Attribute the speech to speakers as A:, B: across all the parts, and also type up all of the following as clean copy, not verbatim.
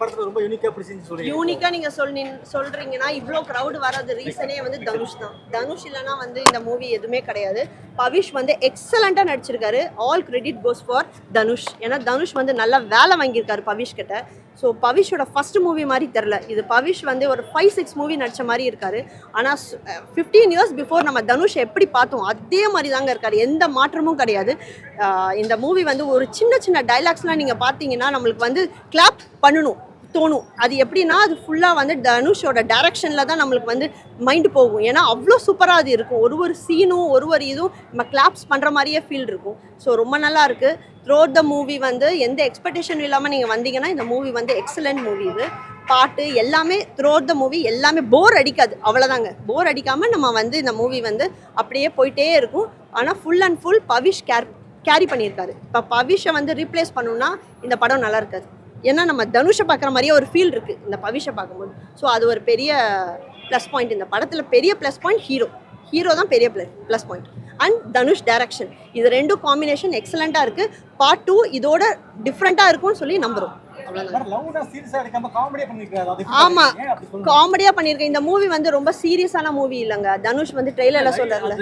A: படத்துல ரொம்ப யூனிக்கா பிடிச்சிருந்துன்னு சொல்றீங்க.
B: யூனிக்கா நீங்க சொல்றீங்கன்னா இவ்ளோ கிரவுட் வராது ரீசனே வந்து தனுஷ் தான். தனுஷ் இல்லனா வந்து இந்த மூவி எதுவுமே கிடையாது. பவிஷ் வந்து எக்ஸலண்டா நடிச்சிருக்காரு. All credit goes for Dhanush. ஏன்னா தனுஷ் வந்து நல்லா வேலை வாங்கியிருக்காரு பவிஷ் கிட்ட. ஸோ பவிஷோட ஃபர்ஸ்ட் மூவி மாதிரி தெரில. இது பவிஷ் வந்து ஒரு 5-6 மூவி நடிச்ச மாதிரி இருக்காரு. ஆனால் 15 இயர்ஸ் பிஃபோர் நம்ம தனுஷ் எப்படி பார்த்தோம் அதே மாதிரி தாங்க இருக்காரு. எந்த மாற்றமும் கிடையாது. இந்த மூவி வந்து ஒரு சின்ன சின்ன டைலாக்ஸ்லாம் நீங்கள் பார்த்தீங்கன்னா நம்மளுக்கு வந்து கிளாப் பண்ணணும் தோணும். அது எப்படின்னா அது ஃபுல்லாக வந்து தனுஷோட டைரக்ஷனில் தான் நம்மளுக்கு வந்து மைண்டு போகும். ஏன்னா அவ்வளோ சூப்பராக அது இருக்கும். ஒரு சீனும் ஒரு இதுவும் நம்ம கிளாப்ஸ் பண்ணுற மாதிரியே ஃபீல் இருக்கும். ஸோ ரொம்ப நல்லா இருக்குது. த்ரோட் த மூவி வந்து எந்த எக்ஸ்பெக்டேஷனும் இல்லாமல் நீங்கள் வந்தீங்கன்னா இந்த மூவி வந்து எக்ஸலண்ட் மூவி. இது பாட்டு எல்லாமே த்ரோட் த மூவி எல்லாமே போர் அடிக்காது. அவ்வளோதாங்க, போர் அடிக்காமல் நம்ம வந்து இந்த மூவி வந்து அப்படியே போயிட்டே இருக்கும். ஆனால் full and full Pavish carry பண்ணியிருக்காரு. இப்போ பவிஷை வந்து ரீப்ளேஸ் பண்ணணும்னா இந்த படம் நல்லா இருக்காது. ஏன்னா நம்ம தனுஷை பார்க்குற மாதிரியே ஒரு ஃபீல் இருக்குது இந்த பவிஷை பார்க்கும்போது. ஸோ அது ஒரு பெரிய ப்ளஸ் பாயிண்ட். இந்த படத்தில் பெரிய ப்ளஸ் பாயிண்ட் ஹீரோ தான் பெரிய plus point. And Dhanush direction இது ரெண்டும் காம்பினேஷன் எக்ஸலண்ட்டாக இருக்குது. பார்ட் 2 இதோட டிஃப்ரெண்ட்டாக இருக்கும்னு சொல்லி நம்புகிறோம். ஆமா, காமெடியா பண்ணிருக்கேன். இந்த மூவி வந்து ரொம்ப சீரியஸான மூவி இல்லங்க. தனுஷ் வந்து ட்ரெய்லர்ல சொல்றாருல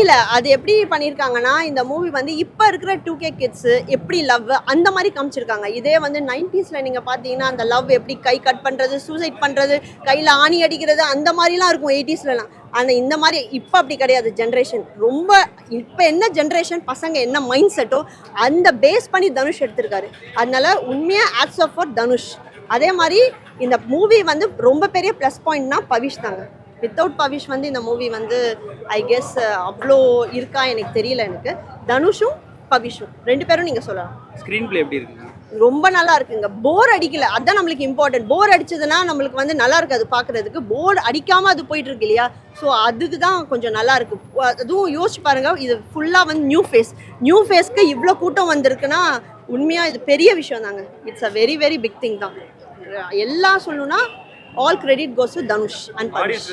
B: இல்ல, அது எப்படி பண்ணிருக்காங்கன்னா இந்த மூவி வந்து இப்ப இருக்கிற 2K கிட்ஸ் எப்படி லவ் அந்த மாதிரி காமிச்சிருக்காங்க. இதே வந்து 90sல நீங்க பாத்தீங்கன்னா அந்த லவ் எப்படி கை கட் பண்றது, சூசைட் பண்றது, கையில ஆணி அடிக்கிறது அந்த மாதிரிலாம் இருக்கும் 80sலாம். ஆனால் இந்த மாதிரி இப்போ அப்படி கிடையாது. ஜென்ரேஷன் ரொம்ப இப்போ என்ன ஜென்ரேஷன் பசங்க என்ன மைண்ட் செட்டோ அந்த பேஸ் பண்ணி தனுஷ் எடுத்திருக்காரு. அதனால உண்மையாக ஆட்ஸ் ஆஃப் ஃபார் தனுஷ். அதே மாதிரி இந்த மூவி வந்து ரொம்ப பெரிய ப்ளஸ் பாயிண்ட்னா பவிஷ் தாங்க. வித்தவுட் பவிஷ் வந்து இந்த மூவி வந்து ஐ கெஸ் அவ்வளோ இருக்கா எனக்கு தெரியல. எனக்கு தனுஷும் பவிஷும் 2 பேரும் நீங்கள் சொல்லலாம்.
C: ஸ்க்ரீன் பிளே எப்படி இருக்குங்க?
B: ரொம்ப நல்லா இருக்குங்க. போர் அடிக்கல, அதான் நம்மளுக்கு இம்பார்ட்டன்ட். போர் அடிச்சதுன்னா நம்மளுக்கு வந்து நல்லா இருக்காது பார்க்கறதுக்கு. போர் அடிக்காம அது போயிட்டு இருக்கு இல்லையா? ஸோ அதுக்கு தான் கொஞ்சம் நல்லா இருக்கு. அதுவும் யோசிச்சு பாருங்க, இது ஃபுல்லாக வந்து நியூ ஃபேஸ்க்கு இவ்வளோ கூட்டம் வந்திருக்குன்னா உண்மையாக இது பெரிய விஷயம் தாங்க. It's a very very big thing தான். எல்லாம் சொல்லணும்னா all credit goes to Dhanush and Pavish.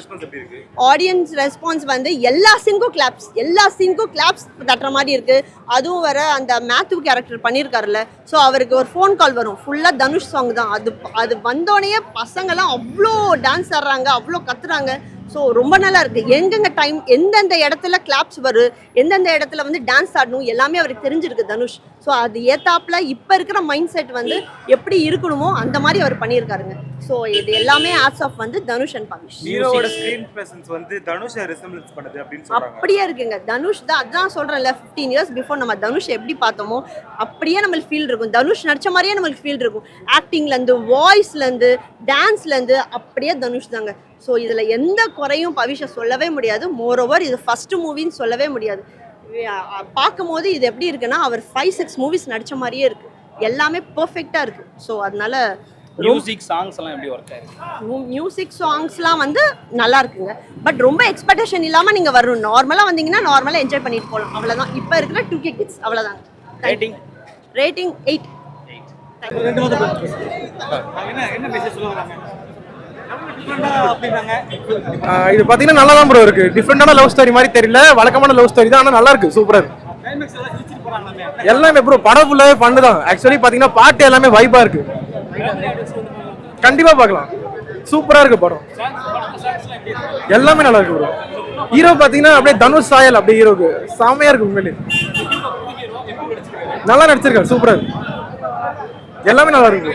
B: Audience response வந்து எல்லா சீனுக்கும் கிளாப்ஸ் தட்டுற மாதிரி இருக்கு. அதுவும் வர அந்த மேத்யூ கேரக்டர் பண்ணியிருக்காருல்ல, ஸோ அவருக்கு ஒரு ஃபோன் கால் வரும் ஃபுல்லாக தனுஷ் சாங் தான். அது வந்தோடனே பசங்கள்லாம் அவ்வளோ டான்ஸ் ஆடுறாங்க, அவ்வளோ கத்துறாங்க. ஸோ ரொம்ப நல்லா இருக்குது. எங்கெங்க டைம் எந்தெந்த இடத்துல கிளாப்ஸ் வரும், எந்தெந்த இடத்துல வந்து டான்ஸ் ஆடணும் எல்லாமே அவருக்கு தெரிஞ்சிருக்கு தனுஷ். ஸோ அது ஏத்தாப்புல இப்போ இருக்கிற மைண்ட் செட் வந்து எப்படி இருக்கணுமோ அந்த மாதிரி அவர் பண்ணியிருக்காருங்க. ஸோ இது எல்லாமே ஆட்ஸ் ஆஃப் வந்து தனுஷ் அண்ட் பவிஷ்.
C: ஹீரோவோட ஸ்கிரீன் பிரசன்ஸ் வந்து தனுஷை ரிசம்பிளன்ஸ் பண்ணுது அப்படின்னு சொல்றாங்க.
B: அப்படியே இருக்குங்க. தனுஷ் தான், அதான் சொல்றேன்ல 15 இயர்ஸ் பிஃபோர் நம்ம தனுஷ் எப்படி பார்த்தோமோ அப்படியே நம்மளுக்கு ஃபீல் இருக்கும். தனுஷ் நடிச்ச மாதிரியே நம்மளுக்கு ஃபீல் இருக்கும். ஆக்டிங்லேருந்து, வாய்ஸ்லேருந்து, டான்ஸ்லேருந்து அப்படியே தனுஷ் தாங்க. ஸோ இதில் எந்த குறையும் பவிஷை சொல்லவே முடியாது. மோரோவர் இது ஃபர்ஸ்ட் மூவின்னு சொல்லவே முடியாது. பார்க்கும்போது இது எப்படி இருக்குன்னா அவர் 5-6 மூவிஸ் நடித்த மாதிரியே இருக்குது. எல்லாமே பர்ஃபெக்டாக இருக்குது. ஸோ அதனால
C: மியூசிக் சாங்ஸ் எல்லாம் எப்படி ஒர்க் ஆயிருக்கு?
B: மியூசிக் சாங்ஸ்லாம் வந்து நல்லா இருக்குங்க. பட் ரொம்ப எக்ஸ்பெக்டேஷன் இல்லாமல் நீங்கள் வரணும். நார்மலாக வந்தீங்கன்னா நார்மலாக என்ஜாய் பண்ணிட்டு போகலாம். அவ்வளோதான். இப்போ இருக்கிற 2K கிட்ஸ் அவ்வளோதான். ரேட்டிங் 8.
D: இது பாத்தீங்கன்னா நல்லா தான் ப்ரோ இருக்கு. டிஃப்ரெண்டான லவ் ஸ்டோரி மாதிரி தெரியல, வழக்கமான லவ் ஸ்டோரி தான். ஆனால் நல்லா இருக்கு, சூப்பரா இருக்கு. எல்லாமே ப்ரோ படம் ஃபுல்லாவே பண்ணு தான். ஆக்சுவலி பாத்தீங்கன்னா பாட்டு எல்லாமே வைபா இருக்கு. கண்டிப்பா பார்க்கலாம், சூப்பரா இருக்கு படம். எல்லாமே நல்லா இருக்கு ப்ரோ. ஹீரோ பாத்தீங்கன்னா அப்படியே தனுஷ் சாயல், அப்படியே ஹீரோக்கு செமையா இருக்கு. உண்மையிலே நல்லா நடிச்சிருக்காரு, சூப்பரா இருக்கு. எல்லாமே நல்லா இருக்கு.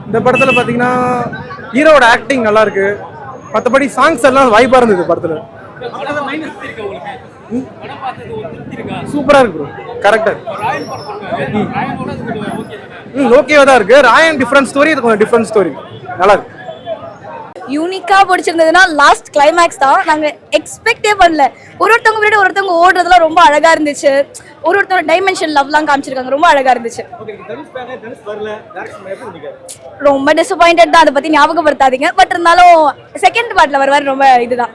D: இந்த படத்துல பாத்தீங்கன்னா ஹீரோட ஆக்டிங் நல்லா இருக்கு. மற்றபடி சாங்ஸ் எல்லாம் வைபா இருந்தது படத்துல. சூப்பரா இருக்கு ப்ரோ, கரெக்டா ஓகேவா தான் இருக்கு. ராயன் டிஃபரண்ட் ஸ்டோரி, இது கொஞ்சம் டிஃபரண்ட் ஸ்டோரி, நல்லா இருக்கு.
E: யூனிக்கா பிடிச்சிருந்ததுன்னா லாஸ்ட் கிளைமேக்ஸ் தான். நாங்க எக்ஸ்பெக்டே பண்ணல. ஒருத்தவங்க விட ஒருத்தவங்க ஓடுறதுலாம் ரொம்ப அழகா இருந்துச்சு. ஒருத்தவங்க டைமென்ஷன் லவ்லாம் காமிச்சிருக்காங்க, ரொம்ப அழகா இருந்துச்சு. ரொம்ப டிசப்பாயிண்டட் தான், அதை பத்தி ஞாபகப்படுத்தாதீங்க. பட் இருந்தாலும் செகண்ட் பார்ட்ல வருவாரு, ரொம்ப இதுதான்.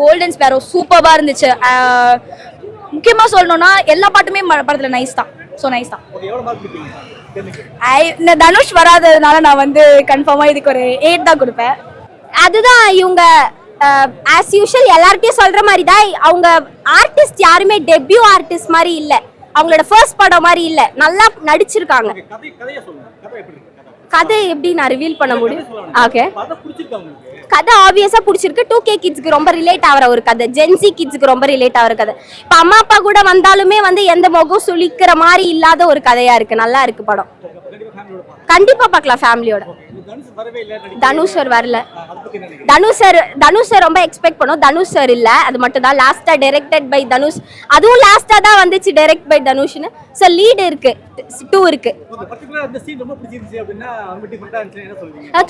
E: கோல்டன் ஸ்பேரோ சூப்பரா இருந்துச்சு. முக்கியமா சொல்லணும்னா எல்லா பாட்டுமே படத்துல நைஸ் தான். ஸோ நைஸ் தான். இந்த தனுஷ் வராததுனால நான் வந்து கன்ஃபார்மா இதுக்கு ஒரு 8 தான் கொடுப்பேன்.
F: அதுதான் இவங்க ஆஸ் யூஷுவல் எல்லார்ட்டையும் சொல்ற மாதிரி தான். அவங்க ஆர்டிஸ்ட் யாருமே டெபியூ ஆர்டிஸ்ட் மாதிரி இல்லை.
E: அவங்களோட ஃபர்ஸ்ட் படம் மாதிரி இல்ல, நல்லா நடிச்சிருக்காங்க.
A: கதையை சொல்லுங்க, கதை எப்படி இருக்கு?
E: கதை எப்படி நான் ரிவீல் பண்ண முடியும்? ஓகே,
A: கதை பிடிச்சிருக்கா உங்களுக்கு?
E: கதை ஆப்வியஸா பிடிச்சிருக்கு. 2K கிட்ஸ்க்கு ரொம்ப ரிலேட் ஆகிற ஒரு கதை, ஜென்சி கிட்ஸ்க்கு ரொம்ப ரிலேட் ஆகிற கதை. இப்போ அம்மா அப்பா கூட வந்தாலுமே வந்து எந்த முகம் சுளிக்கிற மாதிரி இல்லாத ஒரு கதையா இருக்கு. நல்லா இருக்கு படம், கண்டிப்பா பார்க்கலாம் ஃபேமிலியோட. தனுஷ் சார் வரல. தனுஷ் சார் ரொம்ப எக்ஸ்பெக்ட் பண்ணோம். தனுஷ் சார் இல்ல, அது மட்டும் தான். லாஸ்டா டைரக்டட் பை தனுஷ், அதுவும் லாஸ்டா தான் வந்துச்சு டைரக்ட் பை தனுஷ்னு. சார் லீட் இருக்கு, 2 இருக்கு.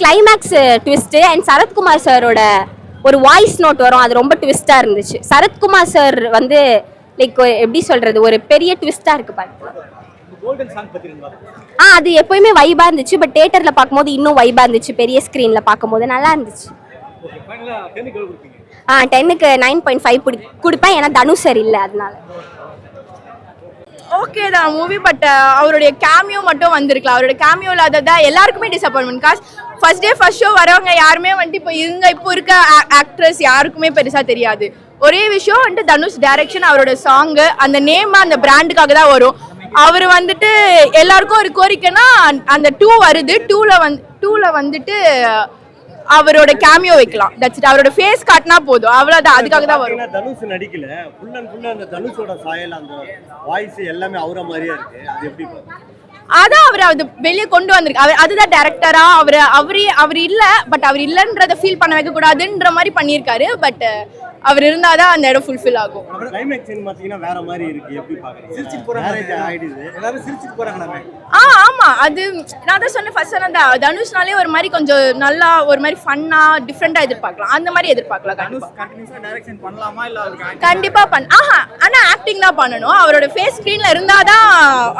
E: கிளைமேக்ஸ் ட்விஸ்ட் அண்ட் சரத்குமார் சாரோட ஒரு வாய்ஸ் நோட் வரும், அது ரொம்ப ட்விஸ்டா இருந்துச்சு. சரத்குமார் சார் வந்து லைக் எப்படி சொல்றது, ஒரு பெரிய ட்விஸ்டா இருக்கு பாருங்க. அது எப்பயுமே வைபா இருந்துச்சு, பட் தியேட்டர்ல பார்க்கும்போது இன்னும் வைபா இருந்துச்சு. பெரிய ஸ்கிரீன்ல பார்க்கும்போது நல்லா இருந்துச்சு. 10க்கு 9.5 கொடுப்பேன், ஏன்னா தனுஷ் சார் இல்லை அதனால.
F: ஓகே தான் மூவி, பட் அவருடைய கேமியோ மட்டும் வந்திருக்கலாம். அவரோட கேமியோ இல்லாததான் எல்லாருக்குமே disappointment. Cause first day first show வரவங்க யாருமே வந்துட்டு இப்போ இருக்க ஆக்ட்ரஸ் யாருக்குமே பெருசா தெரியாது. ஒரே விஷயம் வந்துட்டு தனுஷ் டைரக்ஷன், அவரோட சாங்கு, அந்த நேம் அந்த பிராண்டுக்காக தான் வரும். அவர் வந்துட்டு எல்லாருக்கும் ஒரு கோரிக்கைன்னா அந்த 2 வருது, 2ல வந்துட்டு அவரோட கேமியோ வைக்கலாம். That's it. அவரோட ஃபேஸ் காட்டினா போதும், அவ்வளவுதான். அதுக்காக தான் வரும்.
A: தனுஷ் நடிக்கல, ஃபுல் அண்ட் ஃபுல் அந்த தனுஷோட சாயல், அந்த வாய்ஸ் எல்லாமே அவர மாதிரியே இருக்கு. அது எப்படி
F: அதான் அவர் அது வெளியே கொண்டு வந்திருக்கு. அதுதான் டைரக்டரா அவர் இல்ல, பட் அவர் இல்லன்றத ஃபீல் பண்ண வைக்க கூடாதுன்ற மாதிரி பண்ணியிருக்காரு. பட் அவர் இருந்தாதான் அந்த இடம் ஃபுல்ஃபில் ஆகும்.
A: கிளைமேக்ஸ் சீன் பாத்தீங்கன்னா வேற மாதிரி இருக்கு. எப்படி பாக்குறீங்க? சிரிச்சிட்டு போறாங்க, எல்லாரும் சிரிச்சிட்டு போறாங்க.
F: ஆமா, அது நான் தான் சொன்னேன் ஃபர்ஸ்ட். அந்த தனுஷ்னாலே ஒரு மாதிரி கொஞ்சம் நல்லா ஒரு மாதிரி ஃபன்னா டிஃப்ரெண்டா எதிர்பார்க்கலாம். அந்த மாதிரி எதிர்பார்க்கலாம்.
C: கண்டினியூஸா டைரக்ஷன் பண்ணலாமா இல்ல அதுக்கு
F: கண்டிப்பா ஆனா ஆக்டிங் தான் பண்ணணும். அவரோட ஃபேஸ் ஸ்கிரீன்ல இருந்தாதான்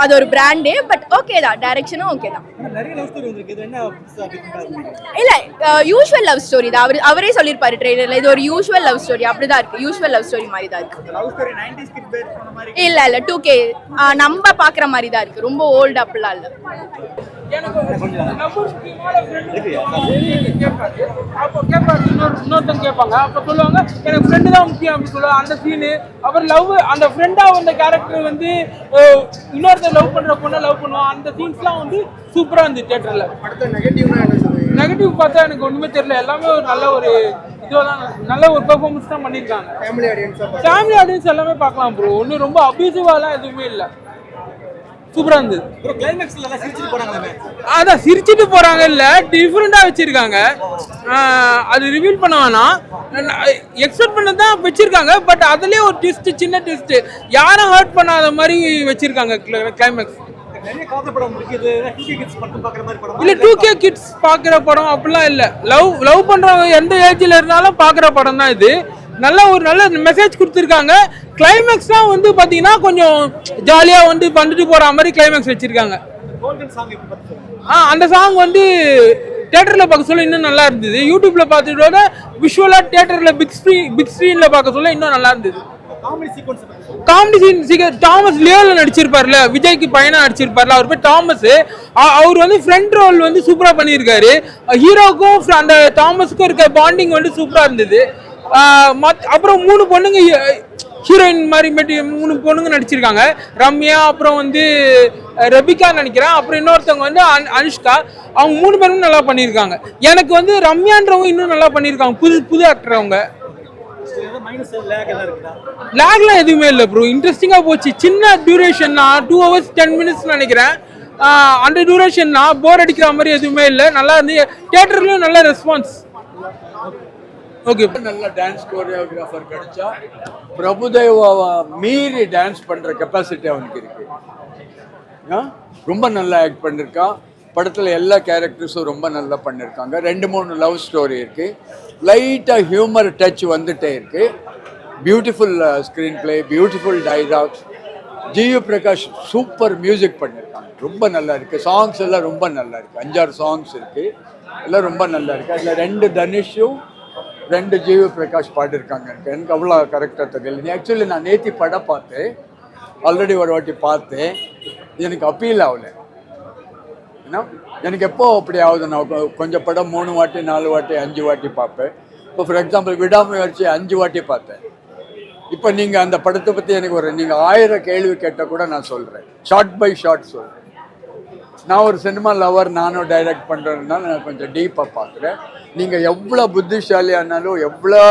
F: அது ஒரு பிராண்டே. பட் ஓகே தான், டைரக்ஷனும் ஓகே தான்.
A: நிறைய லவ் ஸ்டோரி வந்திருக்கு, இது என்ன
F: இல்ல யூசுவல் லவ் ஸ்டோரி தான். அவரே சொல்லிருப்பாரு ட்ரெய்லர்ல, இது ஒரு யூசுவல் லவ் ஸ்டோரி. அப்படிதான் இருக்கு, யூசுவல் லவ் ஸ்டோரி மாதிரி தான் இருக்கு.
C: Love story 90s kit base பண்ண மாதிரி
F: இல்ல 2K நம்ம பாக்குற மாதிரி தான் இருக்கு. ரொம்ப ஓல்ட் அப்படிலாம் இல்ல.
G: இன்னொருத்தங்க கேட்பாங்க, அப்ப சொல்லுவாங்க எனக்கு ஃப்ரெண்டு தான் முக்கியம் அப்படின்னு சொல்லுவாங்க. அந்த சீனு அவர் லவ், அந்த ஃப்ரெண்டா வந்த கேரக்டர் வந்து இன்னொருத்தர் லவ் பண்ற பொண்ணை லவ் பண்ணுவான். அந்த சீன்ஸ்லாம் வந்து சூப்பரா இருந்துச்சு தியேட்டர்ல. நெகட்டிவ் பார்த்தா எனக்கு ஒண்ணுமே தெரியல. எல்லாமே ஒரு நல்ல ஒரு இதுதான், நல்ல ஒரு பெர்ஃபார்மன்ஸ் தான் பண்ணிருக்காங்க. ஃபேமிலி ஆடியன்ஸ் எல்லாமே பார்க்கலாம் ப்ரோ. ஒன்னும் ரொம்ப அபியூசிவாலாம் எதுவுமே இல்லை, சூப்பரா இருந்தது. அதான் சிரிச்சுட்டு போறாங்க இல்ல, டிஃபரெண்டா வச்சிருக்காங்க. அது ரிவீல் பண்ண வேணாம், எக்ஸ்பெக்ட் பண்ணதான் வச்சிருக்காங்க. பட் அதுலயே ஒரு ட்விஸ்ட், சின்ன ட்விஸ்ட், யாரும் ஹர்ட் பண்ணாத மாதிரி வச்சிருக்காங்க கிளைமேக்ஸ். இல்ல 2K கிட்ஸ் பாக்குற படம் அப்படிலாம் இல்ல. லவ் பண்றவங்க எந்த ஏஜ்ல இருந்தாலும் பாக்குற படம் தான் இது. நல்ல மெசேஜ் கொடுத்துருக்காங்க. கிளைமேக்ஸ் தான் வந்து பாத்தீங்கன்னா கொஞ்சம் ஜாலியா வந்து பண்ணிட்டு போற மாதிரி கிளைமேக்ஸ் வச்சிருக்காங்க. அந்த சாங் வந்து தியேட்டர்ல பார்க்க சொல்ல இன்னும் நல்லா இருந்தது. யூடியூப்ல பார்த்துட்டு விஷுவலா தியேட்டர்ல பிக் ஸ்கிரீன்ல பார்க்க சொல்ல இன்னும் நல்லா இருந்தது. காமெடி சீன் தாமஸ் லியோல நடிச்சிருப்பார்ல, விஜய்க்கு பையனா நடிச்சிருப்பார்ல, அவர் பேர் தாமஸ். அவர் வந்து ஃப்ரெண்ட் ரோல் வந்து சூப்பரா பண்ணியிருக்காரு. ஹீரோக்கும் அந்த தாமஸுக்கும் இருக்க பாண்டிங் வந்து சூப்பரா இருந்தது. அப்புறம் 3 பொண்ணுங்க ஹீரோயின் மாதிரி 3 பொண்ணுங்க நடிச்சிருக்காங்க. ரம்யா, அப்புறம் வந்து ரெபிகா நினைக்கிறேன், அப்புறம் இன்னொருத்தவங்க வந்து அனுஷ்கா. அவங்க 3 பேரும் நல்லா பண்ணியிருக்காங்க. எனக்கு வந்து ரம்யான்றவங்க இன்னும் நல்லா பண்ணியிருக்காங்க, புது ஆக்டர். அவங்க லேக்லாம் எதுவுமே இல்லை ப்ரோ, இன்ட்ரெஸ்டிங்கா போச்சு. சின்ன டியூரேஷன் தான், 2 hours 10 minutes நினைக்கிறேன். அந்த டியூரேஷன் தான், போர் அடிக்கிற மாதிரி எதுவுமே இல்லை. நல்லா இருந்து தியேட்டர்லயும் நல்ல ரெஸ்பான்ஸ். ஓகே,
H: நல்ல டான்ஸ் கோரியோகிராஃபர் கிடைச்சா பிரபுதேவாவை மீறி டான்ஸ் பண்ற கெப்பாசிட்டி அவனுக்கு இருக்கு. ரொம்ப நல்லா ஆக்ட் பண்ணிருக்கான். படத்தில் எல்லா கேரக்டர்ஸும் ரொம்ப நல்லா பண்ணியிருக்காங்க. 2-3 லவ் ஸ்டோரி இருக்குது. லைட்டாக ஹியூமர் டச் வந்துட்டே இருக்குது. Beautiful screenplay, beautiful dialogues. ஜியு பிரகாஷ் சூப்பர் மியூசிக் பண்ணியிருக்காங்க, ரொம்ப நல்லா இருக்குது. சாங்ஸ் எல்லாம் ரொம்ப நல்லா இருக்குது. 5-6 சாங்ஸ் இருக்குது, எல்லாம் ரொம்ப நல்லா இருக்குது. அதில் 2 தனுஷும் 2 ஜியு பிரகாஷ் பாடியிருக்காங்க. எனக்கு அவ்வளோ கரெக்டாக தெரியல. ஆக்சுவலி நான் நேற்று படம் பார்த்தேன், ஆல்ரெடி ஒரு வாட்டி பார்த்தேன். எனக்கு அப்பீல் ஆகலை. ஏன்னா எனக்கு எப்போ அப்படி ஆகுது, நான் கொஞ்சம் படம் 3 வாட்டி 4 வாட்டி 5 வாட்டி பார்ப்பேன். இப்போ ஃபார் எக்ஸாம்பிள் விடாமுயற்சி 5 வாட்டி பார்த்தேன். இப்போ நீங்கள் அந்த படத்தை பற்றி எனக்கு நீங்கள் 1000 கேள்வி கேட்டால் கூட நான் சொல்கிறேன், ஷார்ட் பை ஷார்ட் சொல்கிறேன். நான் ஒரு சினிமா லவர், நானும் டைரக்ட் பண்ணுறதுனால நான் கொஞ்சம் டீப்பாக பார்க்குறேன். நீங்கள் எவ்வளோ புத்திசாலியானாலும் எவ்வளோ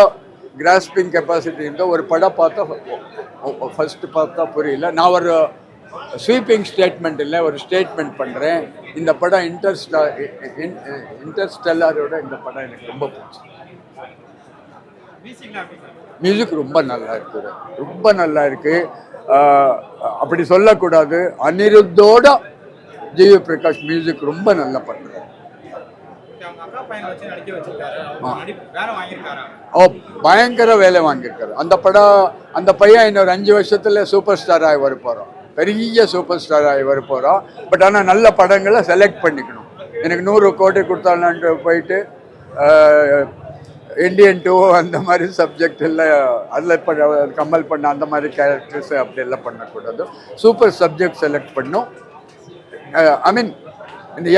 H: கிராஸ்பிங் கெப்பாசிட்டி இருந்தால் ஒரு படம் பார்த்தா ஃபஸ்ட்டு பார்த்தா புரியல. நான் ஒரு ஸ்வீப்பிங் ஸ்டேட்மெண்ட் இல்லை, ஒரு ஸ்டேட்மெண்ட் பண்ணுறேன். இந்த படம் இன்டர்ஸ்டெல்லாரோட இந்த படம் எனக்கு ரொம்ப பிடிச்சி. மியூசிக் ரொம்ப நல்லா இருக்குது, ரொம்ப நல்லா இருக்குது. அப்படி சொல்லக்கூடாது, அனிருத்தோட ஜிவி பிரகாஷ் மியூசிக் ரொம்ப நல்லா பண்ணுறாரு. ஓ, பயங்கர வேலை வாங்கியிருக்காரு அந்த பையன். இன்னொரு 5 வருஷத்துல சூப்பர் ஸ்டார் ஆகி வர போகிறோம், பெரிய சூப்பர் ஸ்டார் ஆகி வர போகிறோம். பட் ஆனால் நல்ல படங்களை செலக்ட் பண்ணிக்கணும். எனக்கு 100 கோடி கொடுத்தாலான்ட்டு போயிட்டு இண்டியன் 2 அந்த மாதிரி சப்ஜெக்ட் எல்லாம் அதில் கமல் பண்ண அந்த மாதிரி கேரக்டர்ஸ் அப்படி எல்லாம் பண்ணக்கூடாது. சூப்பர் சப்ஜெக்ட் செலக்ட் பண்ணும். ஐ மீன்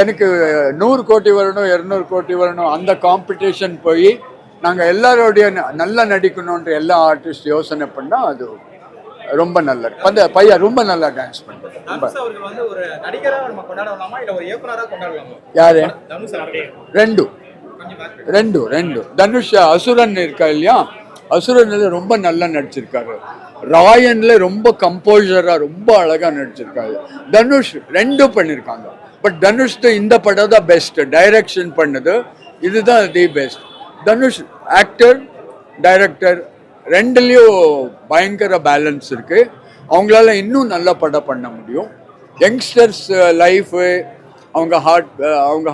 H: எனக்கு 100 கோடி வரணும், 200 கோடி வரணும், அந்த காம்படிஷன் போய் நாங்கள் எல்லாரோடைய நல்லா நடிக்கணுன்ற எல்லா ஆர்டிஸ்ட் யோசனை பண்ணால் அது ரொம்ப நல்லா இருக்கு. அந்த பையன் ரொம்ப நல்லா டான்ஸ் பண்ணுறாரு. யாரு? ரெண்டு தனுஷ் அசுரன் இருக்கா இல்லையா, அசுரன்ல ரொம்ப நல்லா நடிச்சிருக்காரு. ராயன்ல ரொம்ப கம்போசரா ரொம்ப அழகா நடிச்சிருக்காரு. தனுஷ் 2 பண்ணியிருக்காங்க. பட் தனுஷ் இந்த படம் தான் பெஸ்ட். டைரக்ஷன் பண்ணது இதுதான் the best. Dhanush actor director 2லேயும் பயங்கர பேலன்ஸ் இருக்கு. அவங்களால இன்னும் நல்ல படம் பண்ண முடியும். யங்ஸ்டர்ஸ் லைஃபு, அவங்க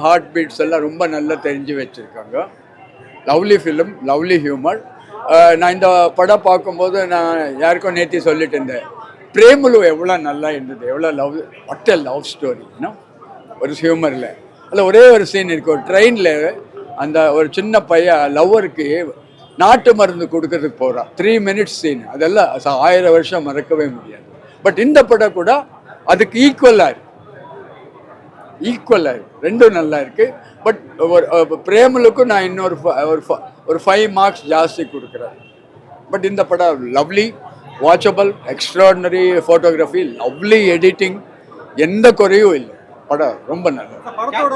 H: ஹார்ட் பீட்ஸ் எல்லாம் ரொம்ப நல்லா தெரிஞ்சு வச்சுருக்காங்க. Lovely film, lovely humour. நான் இந்த படம் பார்க்கும்போது நான் யாருக்கும் நேற்று சொல்லிட்டு இருந்தேன், பிரேமுலு எவ்வளோ நல்லா இருந்தது, எவ்வளோ லவ் ஸ்டோரி ஒரு ஹியூமரில். அதில் ஒரே ஒரு சீன் இருக்குது, ஒரு ட்ரெயினில் அந்த ஒரு சின்ன பையன் லவ்வருக்கு நாட்டு மருந்து கொடுக்கறதுக்கு போகிறான். 3 மினிட்ஸ் சீன். அதெல்லாம் 1000 வருஷம் மறக்கவே முடியாது. பட் இந்த படம் கூட அதுக்கு ஈக்குவலாக ரெண்டும் நல்லா இருக்கு. பட் பிரேமலுக்கும் நான் இன்னொரு ஒரு 5 மார்க்ஸ் ஜாஸ்தி கொடுக்குறேன். பட் இந்த படம் lovely, watchable, extraordinary photography, lovely editing, எந்த குறையும் இல்லை. படம் ரொம்ப நல்லா.
I: படத்தோட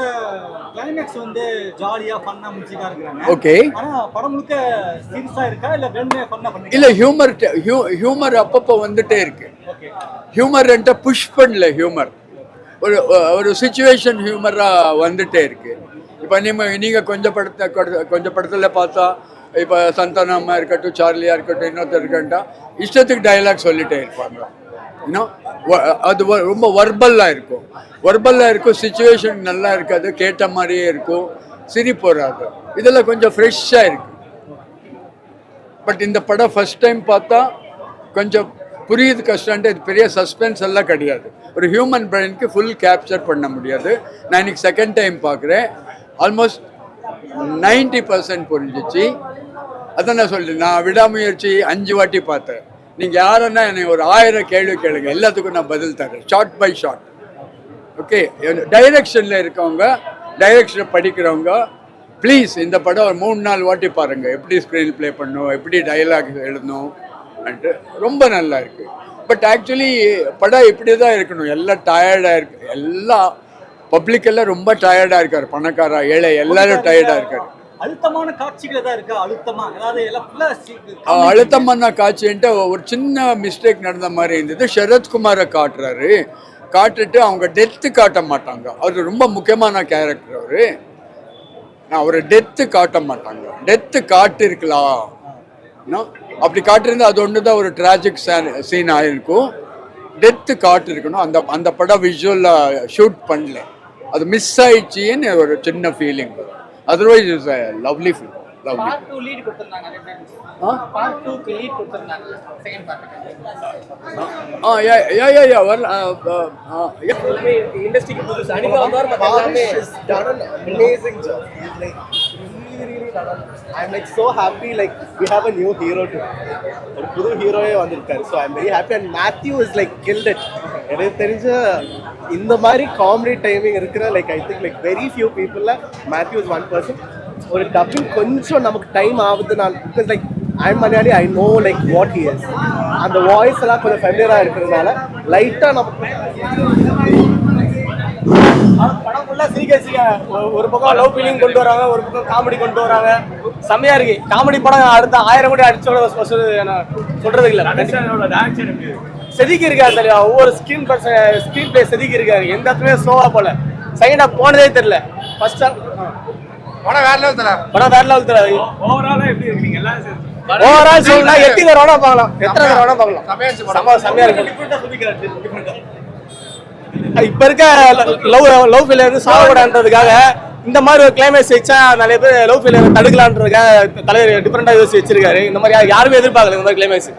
I: கிளைமேக்ஸ் வந்து ஜாலியா ஃபன்னா முடிச்சிட்டா இருக்காங்க.
H: ஓகே.
I: ஆனா படம் முழுக்க சீரியஸா இருக்கா இல்ல வெறுமே ஃபன்னா பண்ணீங்க?
H: இல்ல, ஹியூமர் அப்பப்போ வந்துட்டே இருக்கு.
I: ஓகே.
H: ஹியூமர் புஷ் பண்ணல. ஹியூமர் ஒரு சிச்சுவேஷன் ஹியூமரா வந்துட்டே இருக்கு. இப்போ நீங்கள் கொஞ்சம் படத்தில் பார்த்தா, இப்போ சந்தானம்மா இருக்கட்டும், சார்லியா இருக்கட்டும், இன்னொருத்தர் இருக்கட்டா, இஷ்டத்துக்கு டைலாக் சொல்லிட்டே இருப்பாங்க. இன்னும் அது ரொம்ப வர்பல்லாக இருக்கும். சிச்சுவேஷன் நல்லா இருக்காது, கேட்ட மாதிரியே இருக்கும், சிரிப்பு வராது. இதெல்லாம் கொஞ்சம் ஃப்ரெஷ்ஷாக இருக்கு. பட் இந்த படம் ஃபர்ஸ்ட் டைம் பார்த்தா கொஞ்சம் புரியுது கஷ்டம்ட்டு. இது பெரிய சஸ்பென்ஸ் எல்லாம் கிடையாது. ஒரு ஹியூமன் பிரெயினுக்கு ஃபுல் கேப்சர் பண்ண முடியாது. நான் இன்னைக்கு செகண்ட் டைம் பார்க்குறேன். ஆல்மோஸ்ட் 90% புரிஞ்சிச்சு. அதான் நான் சொல்கிறேன், நான் விடாமுயற்சி 5 வாட்டி பார்த்தேன். நீங்கள் யாருன்னா என்னை ஒரு 1000 கேள்வி கேளுங்க, எல்லாத்துக்கும் நான் பதில் தரேன், ஷார்ட் பை ஷார்ட். ஓகே. டைரக்ஷனில் இருக்கவங்க, டைரக்ஷனை படிக்கிறவங்க, ப்ளீஸ் இந்த படம் ஒரு 3-4 வாட்டி பாருங்கள். எப்படி ஸ்க்ரீன் ப்ளே பண்ணணும், எப்படி டைலாக் எழுதணும், ரொம்ப நல்லா இருக்கு. பட் ஆக்சுவலி படம் இப்படி தான் இருக்கணும். எல்லாம் டயர்டாக இருக்கு, எல்லா பப்ளிக் எல்லாம் ரொம்ப டயர்டாக இருக்காரு. பணக்காரா ஏழை எல்லாரும் டயர்டாக இருக்காரு.
I: அழுத்தமான காட்சிகள் தான் இருக்கா?
H: அழுத்தமான காட்சின்ட்டு ஒரு சின்ன மிஸ்டேக் நடந்த மாதிரி இருந்தது. சரத்குமாரை காட்டுட்டு அவங்க டெத்து காட்ட மாட்டாங்க. அவர் ரொம்ப முக்கியமான கேரக்டர். அவரு டெத்து காட்ட மாட்டாங்க. டெத்து காட்டிருக்கலாம், அப்படி காட்டிருந்தா அது ஒன்று தான் ஒரு ட்ராஜிக் சீன் ஆகிருக்கும். டெத்து காட்டிருக்கணும். அந்த படம் விஷுவலாக ஷூட் பண்ணல, அது மிஸ் ஆயிடுச்சின்னு ஒரு சின்ன feeling. Otherwise it's a lovely film. Lovely.
I: Part 2 lead கொடுத்திருந்தாங்க. Part 2 க்கு லீட் கொடுத்திருந்தாங்க செகண்ட் பார்ட்டுக்கு.
A: இண்டஸ்ட்ரிக்கு புதுசு அனிகா வந்தார். பட் எல்லாமே has done an amazing job. He's like really done. I'm like so happy, like we have a new hero too. ஒரு புது ஹீரோவே வந்திருக்காரு. So I'm very happy, and Matthew is like killed it. எனக்கு தெரிஞ்ச இந்த மாதிரி comedy timing இருக்கிற like I think like very few பீப்புள்ல Matthew is 1 person. ஒரு டப்பிங் கொஞ்சம் நமக்கு டைம் ஆகுதுனால, because like I'm Malayali, I know like what he is. அந்த வாய்ஸ் எல்லாம் கொஞ்சம் ஃபெமிலியரா இருக்கிறதுனால லைட்டா படம் ஃபுல்லா சிரிக்க ஒரு பக்கம் லவ் ஃபீலிங் கொண்டு வராங்க, ஒரு பக்கம் காமெடி கொண்டு வராங்க. செம்மையா இருக்கு. காமெடி படம் அடுத்த 1000 கோடி அடிச்சோட சொல்றதுக்கு இல்ல. செதுக்கி இருக்காரு தெரியா, ஒவ்வொரு ஸ்கிரீன் பிளே செதுக்கி இருக்காரு. எந்த இடத்துலயே ஸ்லோவா போல. செகண்ட் ஹாஃப் போனதே தெரியல. ஃபர்ஸ்ட் ஹாஃப் படம் வேற லெவல் தர. ஓவராலா எப்படி இருக்கீங்க எல்லாம் சேர்ந்து? ஓவரால் சொல்றா எத்தனை தடவை பார்க்கலாம், செம்மையா இருக்கு. இப்ப இருக்க லவ் ஃபெயிலியர் சாகக்கூடாதுன்றதுக்காக இந்த மாதிரி ஒரு கிளைமேக்ஸ் வச்சா நிறைய பேர் லவ் ஃபெயிலியர் தடுக்கலான்றதுக்காக தலைவர் டிஃபரெண்டா யோசிச்சு வச்சிருக்காரு. இந்த மாதிரி யாருமே எதிர்பார்க்கல இந்த மாதிரி கிளைமேக்ஸ்.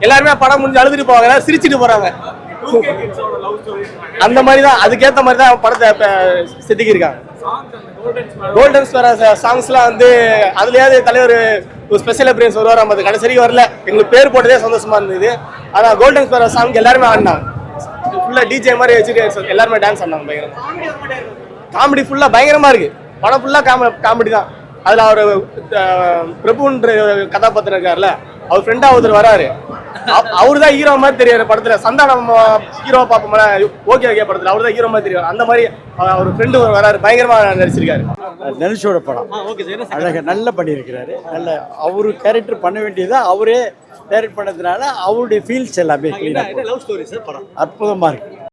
A: எல்லாருமே படம் முடிஞ்சு அழுதுட்டு போவாங்க, சிரிச்சுட்டு போறாங்க. அந்த மாதிரி தான், அதுக்கேற்ற மாதிரி தான் படத்தை செதுக்கி இருக்காங்க. கோல்டன் ஸ்பேரோ சாங்ஸ்லாம் வந்து அதுலயாவது தலைவர் ஒரு ஸ்பெஷல் அப்பியரன்ஸ் வருவார். நம்ம கடைசி வரல, எங்களுக்கு பேர் போட்டதே சந்தோஷமா இருந்தது. ஆனால் கோல்டன் ஸ்பேரோ சாங் எல்லாருமே ஆடினாங்க. ஃபுல்லாக டிஜே மாதிரி வச்சுட்டு எல்லாருமே டான்ஸ் ஆடினாங்க. பயங்கரமா காமெடி ஃபுல்லாக பயங்கரமா இருக்கு. படம் ஃபுல்லாக காமெடி தான். அதில் அவர் பிரபுன்ற கதாபாத்திரம் இருக்காருல்ல, அவர் ஃப்ரெண்டா ஒருத்தர் வராரு. அவரு தான் ஹீரோ மாதிரி தெரியாரு படத்துல. சந்தானம் ஹீரோவை பார்ப்போம், ஓகே படத்துல அவர் தான் ஹீரோ மாதிரி தெரியும். அந்த மாதிரி அவர் ஃப்ரெண்டு வராரு, பயங்கரமா நடிச்சிருக்காரு.
J: தனுஷோட படம் அழகா நல்லா பண்ணியிருக்கிறாரு. நல்ல அவரு கேரக்டர் பண்ண வேண்டியதை அவரே டைரக்ட் பண்ணதுனால அவருடைய ஃபீல்ஸ் எல்லாமே கிளீனாக அற்புதமா இருக்கு.